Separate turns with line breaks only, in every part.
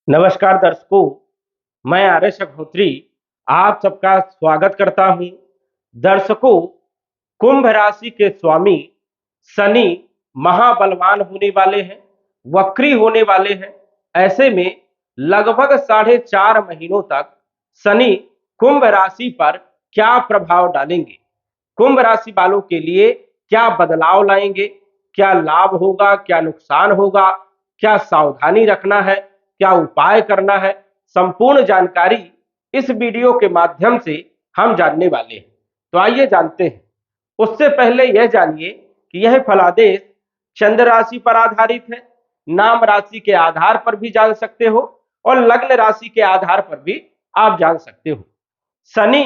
नमस्कार दर्शकों, मैं आर्यश अग्निहोत्री आप सबका स्वागत करता हूं। दर्शकों, कुंभ राशि के स्वामी शनि महाबलवान होने वाले हैं, वक्री होने वाले हैं। ऐसे में लगभग 4.5 महीनों तक शनि कुंभ राशि पर क्या प्रभाव डालेंगे, कुंभ राशि वालों के लिए क्या बदलाव लाएंगे, क्या लाभ होगा, क्या नुकसान होगा, क्या सावधानी रखना है, क्या उपाय करना है, संपूर्ण जानकारी इस वीडियो के माध्यम से हम जानने वाले हैं। तो आइए जानते हैं। उससे पहले यह जानिए कि यह फलादेश चंद्र राशि पर आधारित है। नाम राशि के आधार पर भी जान सकते हो और लग्न राशि के आधार पर भी आप जान सकते हो। शनि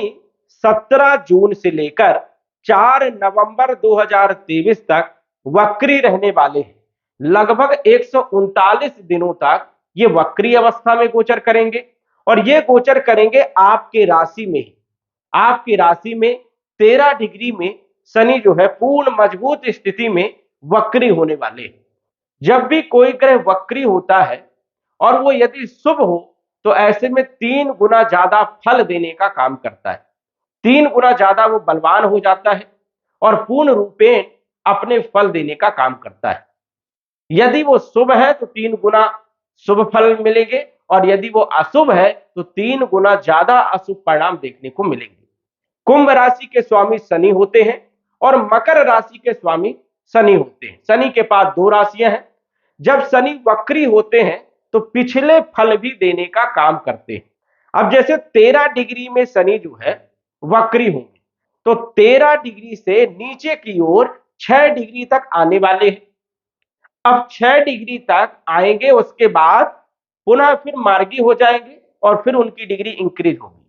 17 जून से लेकर 4 नवंबर 2023 तक वक्री रहने वाले हैं। लगभग 139 दिनों तक ये वक्री अवस्था में गोचर करेंगे और ये गोचर करेंगे आपके राशि में ही। आपकी राशि में 13 डिग्री में शनि जो है पूर्ण मजबूत स्थिति में वक्री होने वाले हैं। जब भी कोई ग्रह वक्री होता है और वो यदि शुभ हो तो ऐसे में 3 गुना ज्यादा फल देने का काम करता है। 3 गुना ज्यादा वो बलवान हो जाता है और पूर्ण रूपेण अपने फल देने का काम करता है। यदि वो शुभ है तो 3 गुना शुभ फल मिलेंगे और यदि वो अशुभ है तो 3 गुना ज्यादा अशुभ परिणाम देखने को मिलेंगे। कुंभ राशि के स्वामी शनि होते हैं और मकर राशि के स्वामी शनि होते हैं। शनि के पास 2 राशियां हैं। जब शनि वक्री होते हैं तो पिछले फल भी देने का काम करते हैं। अब जैसे 13 डिग्री में शनि जो है वक्री होंगे तो 13 डिग्री से नीचे की ओर 6 डिग्री तक आने वाले हैं। अब 6 डिग्री तक आएंगे, उसके बाद पुनः फिर मार्गी हो जाएंगे और फिर उनकी डिग्री इंक्रीज होगी।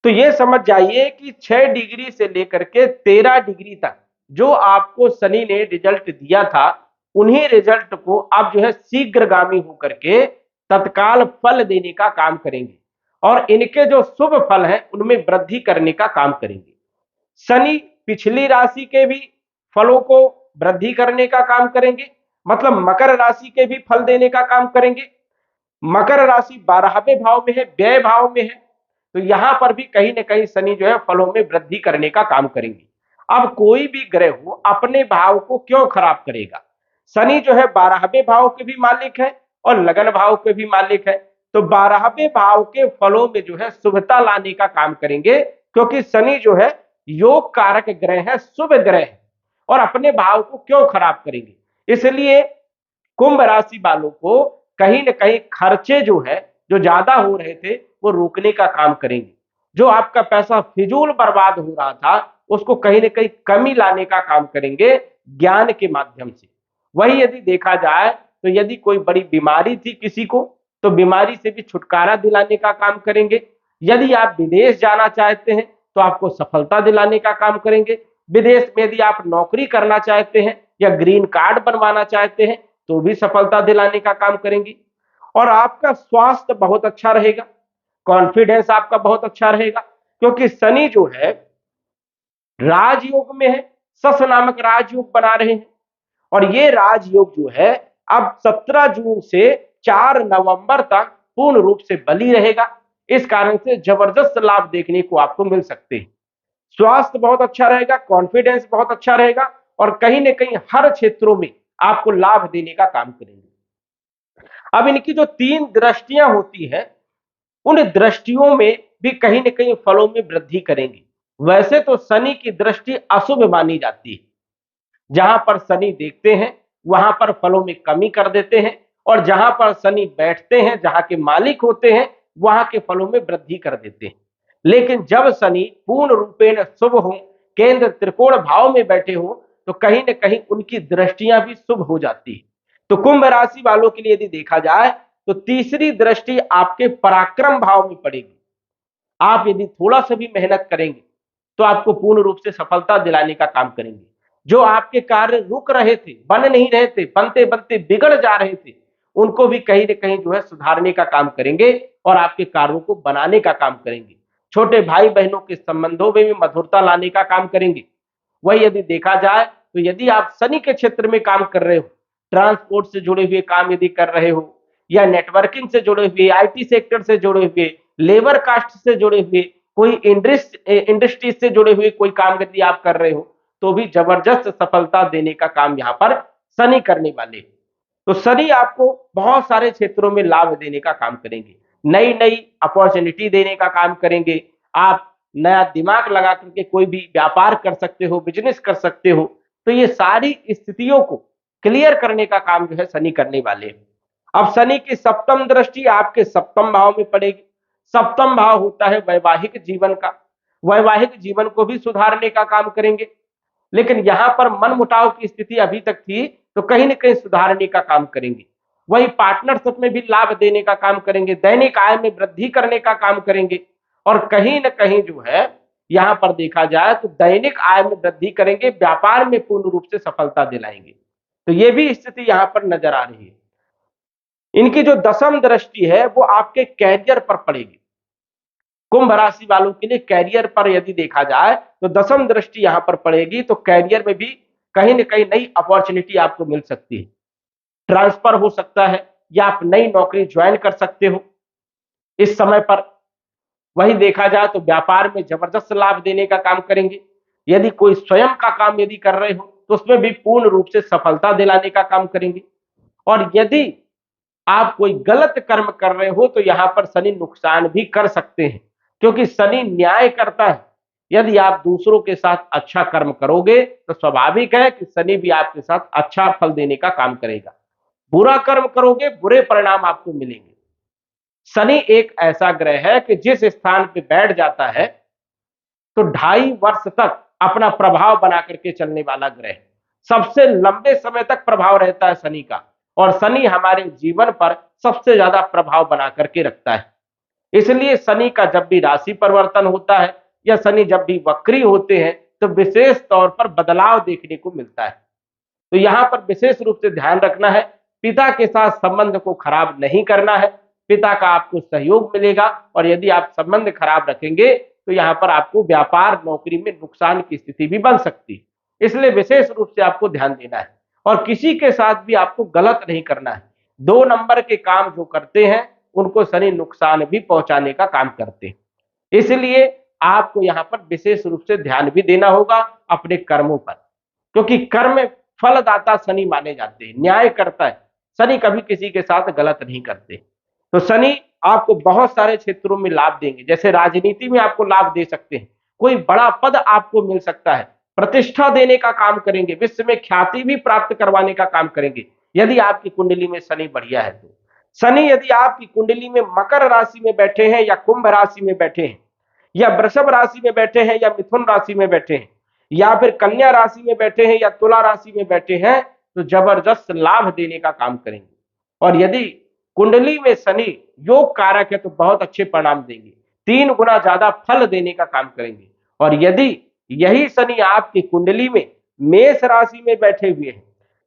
तो ये समझ जाइए कि 6 डिग्री से लेकर के 13 डिग्री तक जो आपको शनि ने रिजल्ट दिया था, उन्हीं रिजल्ट को अब जो है शीघ्रगामी होकर के तत्काल फल देने का काम करेंगे और इनके जो शुभ फल हैं उनमें वृद्धि करने का काम करेंगे। शनि पिछली राशि के भी फलों को वृद्धि करने का काम करेंगे, मतलब मकर राशि के भी फल देने का काम करेंगे। मकर राशि 12वें भाव में है, व्यय भाव में है, तो यहां पर भी कहीं ना कहीं शनि जो है फलों में वृद्धि करने का काम करेंगे। अब कोई भी ग्रह हो अपने भाव को क्यों खराब करेगा। शनि जो है 12वें भाव के भी मालिक है और लगन भाव के भी मालिक है, तो 12वें भाव के फलों में जो है शुभता लाने का काम करेंगे, क्योंकि शनि जो है योग कारक ग्रह है, शुभ ग्रह है, और अपने भाव को क्यों खराब करेंगे। इसलिए कुंभ राशि वालों को कहीं ना कहीं खर्चे जो है जो ज्यादा हो रहे थे वो रोकने का काम करेंगे। जो आपका पैसा फिजूल बर्बाद हो रहा था उसको कहीं ना कहीं कमी लाने का काम करेंगे ज्ञान के माध्यम से। वही यदि देखा जाए तो यदि कोई बड़ी बीमारी थी किसी को तो बीमारी से भी छुटकारा दिलाने का काम करेंगे। यदि आप विदेश जाना चाहते हैं तो आपको सफलता दिलाने का काम करेंगे। विदेश में यदि आप नौकरी करना चाहते हैं या ग्रीन कार्ड बनवाना चाहते हैं तो भी सफलता दिलाने का काम करेंगी। और आपका स्वास्थ्य बहुत अच्छा रहेगा, कॉन्फिडेंस आपका बहुत अच्छा रहेगा, क्योंकि शनि जो है राजयोग में है, सस नामक राजयोग बना रहे हैं और ये राजयोग जो है अब 17 जून से 4 नवंबर तक पूर्ण रूप से बली रहेगा। इस कारण से जबरदस्त लाभ देखने को आपको मिल सकते हैं। स्वास्थ्य बहुत अच्छा रहेगा, कॉन्फिडेंस बहुत अच्छा रहेगा और कहीं ना कहीं हर क्षेत्रों में आपको लाभ देने का काम करेंगे। अब इनकी जो 3 दृष्टियां होती है उन दृष्टियों में भी कहीं ना कहीं फलों में वृद्धि करेंगी। वैसे तो शनि की दृष्टि अशुभ मानी जाती है, जहां पर शनि देखते हैं वहां पर फलों में कमी कर देते हैं और जहां पर शनि बैठते हैं, जहां के मालिक होते हैं, वहां के फलों में वृद्धि कर देते हैं। लेकिन जब शनि पूर्ण रूपेण शुभ हो, केंद्र त्रिकोण भाव में बैठे हो, तो कहीं ना कहीं उनकी दृष्टियां भी शुभ हो जाती है। तो कुंभ राशि वालों के लिए यदि देखा जाए तो तीसरी दृष्टि आपके पराक्रम भाव में पड़ेगी। आप यदि थोड़ा सा भी मेहनत करेंगे तो आपको पूर्ण रूप से सफलता दिलाने का काम करेंगे। जो आपके कार्य रुक रहे थे, बन नहीं रहे थे, बनते बनते बिगड़ जा रहे थे, उनको भी कहीं ना कहीं जो है सुधारने का काम करेंगे और आपके कार्यों को बनाने का काम करेंगे। छोटे भाई बहनों के संबंधों में भी मधुरता लाने का काम करेंगे। वही यदि देखा जाए तो यदि आप शनि के क्षेत्र में काम कर रहे हो, ट्रांसपोर्ट से जुड़े हुए काम यदि कर रहे हो या नेटवर्किंग से जुड़े हुए, आईटी सेक्टर से जुड़े हुए, लेबर कास्ट से जुड़े हुए, कोई इंडस्ट्री से जुड़े हुए कोई काम यदि आप कर रहे हो तो भी जबरदस्त सफलता देने का काम यहाँ पर शनि करने वाले हैं। तो शनि आपको बहुत सारे क्षेत्रों में लाभ देने का काम करेंगे, नई नई अपॉर्चुनिटी देने का काम करेंगे। आप नया दिमाग लगा करके कोई भी व्यापार कर सकते हो, बिजनेस कर सकते हो। तो ये सारी स्थितियों को क्लियर करने का काम जो है शनि करने वाले हैं। अब शनि की सप्तम दृष्टि आपके सप्तम भाव में पड़ेगी। सप्तम भाव होता है वैवाहिक जीवन का, वैवाहिक जीवन को भी सुधारने का काम करेंगे। लेकिन यहां पर मनमुटाव की स्थिति अभी तक थी तो कहीं ना कहीं सुधारने का काम करेंगे। वही पार्टनरशिप में भी लाभ देने का काम करेंगे, दैनिक आय में वृद्धि करने का काम करेंगे और कहीं ना कहीं जो है यहां पर देखा जाए तो दैनिक आय में वृद्धि करेंगे, व्यापार में पूर्ण रूप से सफलता दिलाएंगे। तो ये भी स्थिति यहां पर नजर आ रही है। इनकी जो दशम दृष्टि है वो आपके कैरियर पर पड़ेगी। कुंभ राशि वालों के लिए कैरियर पर यदि देखा जाए तो दशम दृष्टि यहां पर पड़ेगी तो कैरियर में भी कहीं ना कहीं नई अपॉर्चुनिटी आपको मिल सकती है, ट्रांसफर हो सकता है या आप नई नौकरी ज्वाइन कर सकते हो इस समय पर। वही देखा जाए तो व्यापार में जबरदस्त लाभ देने का काम करेंगे। यदि कोई स्वयं का काम यदि कर रहे हो तो उसमें भी पूर्ण रूप से सफलता दिलाने का काम करेंगे। और यदि आप कोई गलत कर्म कर रहे हो तो यहां पर शनि नुकसान भी कर सकते हैं, क्योंकि शनि न्याय करता है। यदि आप दूसरों के साथ अच्छा कर्म करोगे तो स्वाभाविक है कि शनि भी आपके साथ अच्छा फल देने का काम करेगा। बुरा कर्म करोगे बुरे परिणाम आपको मिलेंगे। शनि एक ऐसा ग्रह है कि जिस स्थान पे बैठ जाता है तो 2.5 वर्ष तक अपना प्रभाव बना करके चलने वाला ग्रह, सबसे लंबे समय तक प्रभाव रहता है शनि का। और शनि हमारे जीवन पर सबसे ज्यादा प्रभाव बना करके रखता है। इसलिए शनि का जब भी राशि परिवर्तन होता है या शनि जब भी वक्री होते हैं तो विशेष तौर पर बदलाव देखने को मिलता है। तो यहां पर विशेष रूप से ध्यान रखना है, पिता के साथ संबंध को खराब नहीं करना है, पिता का आपको सहयोग मिलेगा। और यदि आप संबंध खराब रखेंगे तो यहां पर आपको व्यापार नौकरी में नुकसान की स्थिति भी बन सकती है। इसलिए विशेष रूप से आपको ध्यान देना है और किसी के साथ भी आपको गलत नहीं करना है। 2 नंबर के काम जो करते हैं उनको शनि नुकसान भी पहुंचाने का काम करते हैं। इसलिए आपको यहां पर विशेष रूप से ध्यान भी देना होगा अपने कर्मों पर, क्योंकि कर्म फलदाता शनि माने जाते हैं, न्याय करता है। शनि कभी किसी के साथ गलत नहीं करते। तो शनि आपको बहुत सारे क्षेत्रों में लाभ देंगे, जैसे राजनीति में आपको लाभ दे सकते हैं, कोई बड़ा पद आपको मिल सकता है, प्रतिष्ठा देने का काम करेंगे, विश्व में ख्याति भी प्राप्त करवाने का काम करेंगे यदि आपकी कुंडली में शनि बढ़िया है तो। शनि यदि आपकी कुंडली में मकर राशि में बैठे हैं या कुंभ राशि में बैठे हैं या वृषभ राशि में बैठे हैं या मिथुन राशि में बैठे हैं या फिर कन्या राशि में बैठे हैं या तुला राशि में बैठे हैं तो जबरदस्त लाभ देने का काम करेंगे। और यदि कुंडली में शनि योग कारक है तो बहुत अच्छे परिणाम देंगे, 3 गुना ज्यादा फल देने का काम करेंगे। और यदि यही शनि आपकी कुंडली में मेष राशि में बैठे हुए हैं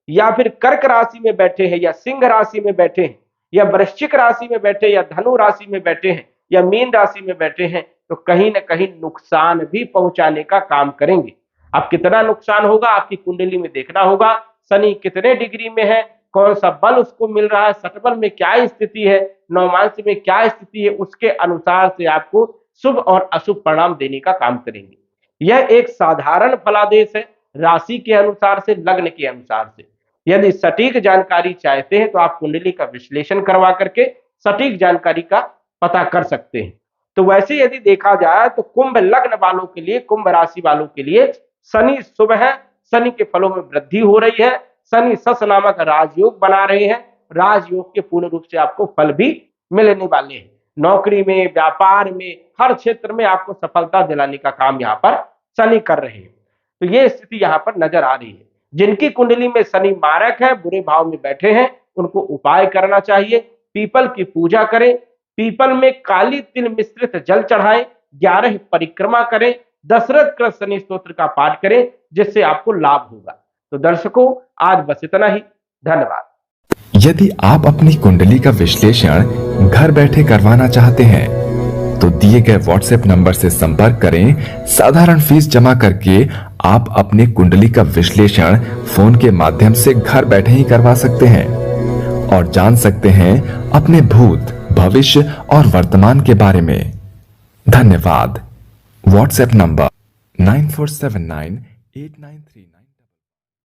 या फिर कर्क राशि में बैठे हैं या सिंह राशि में बैठे हैं या वृश्चिक राशि में बैठे या धनु राशि में बैठे हैं या मीन राशि में बैठे हैं तो कहीं ना कहीं नुकसान भी पहुंचाने का काम करेंगे। अब कितना नुकसान होगा आपकी कुंडली में देखना होगा, शनि कितने डिग्री में है, कौन सा बल उसको मिल रहा है, सटबल में क्या स्थिति है, नवमांश में क्या स्थिति है, उसके अनुसार से आपको शुभ और अशुभ परिणाम देने का काम करेंगे। यह एक साधारण फलादेश है, राशि के अनुसार से, लग्न के अनुसार से। यदि सटीक जानकारी चाहते हैं तो आप कुंडली का विश्लेषण करवा करके सटीक जानकारी का पता कर सकते हैं। तो वैसे यदि देखा जाए तो कुंभ लग्न वालों के लिए, कुंभ राशि वालों के लिए शनि शुभ है, शनि के फलों में वृद्धि हो रही है, शनि सस नामक राजयोग बना रहे हैं, राजयोग के पूर्ण रूप से आपको फल भी मिलने वाले हैं। नौकरी में, व्यापार में, हर क्षेत्र में आपको सफलता दिलाने का काम यहाँ पर शनि कर रहे हैं। तो ये स्थिति यहाँ पर नजर आ रही है। जिनकी कुंडली में शनि मारक है, बुरे भाव में बैठे हैं, उनको उपाय करना चाहिए, पीपल की पूजा करें, पीपल में काली तिल मिश्रित जल चढ़ाएं, 11 परिक्रमा करें, दशरथ कृत शनि स्तोत्र का पाठ करें, जिससे आपको लाभ होगा। तो दर्शकों आज बस इतना ही, धन्यवाद।
यदि आप अपनी कुंडली का विश्लेषण घर बैठे करवाना चाहते हैं तो दिए गए व्हाट्सएप नंबर से संपर्क करें। साधारण फीस जमा करके आप अपनी कुंडली का विश्लेषण फोन के माध्यम से घर बैठे ही करवा सकते हैं और जान सकते हैं अपने भूत, भविष्य और वर्तमान के बारे में। धन्यवाद। WhatsApp number 94798939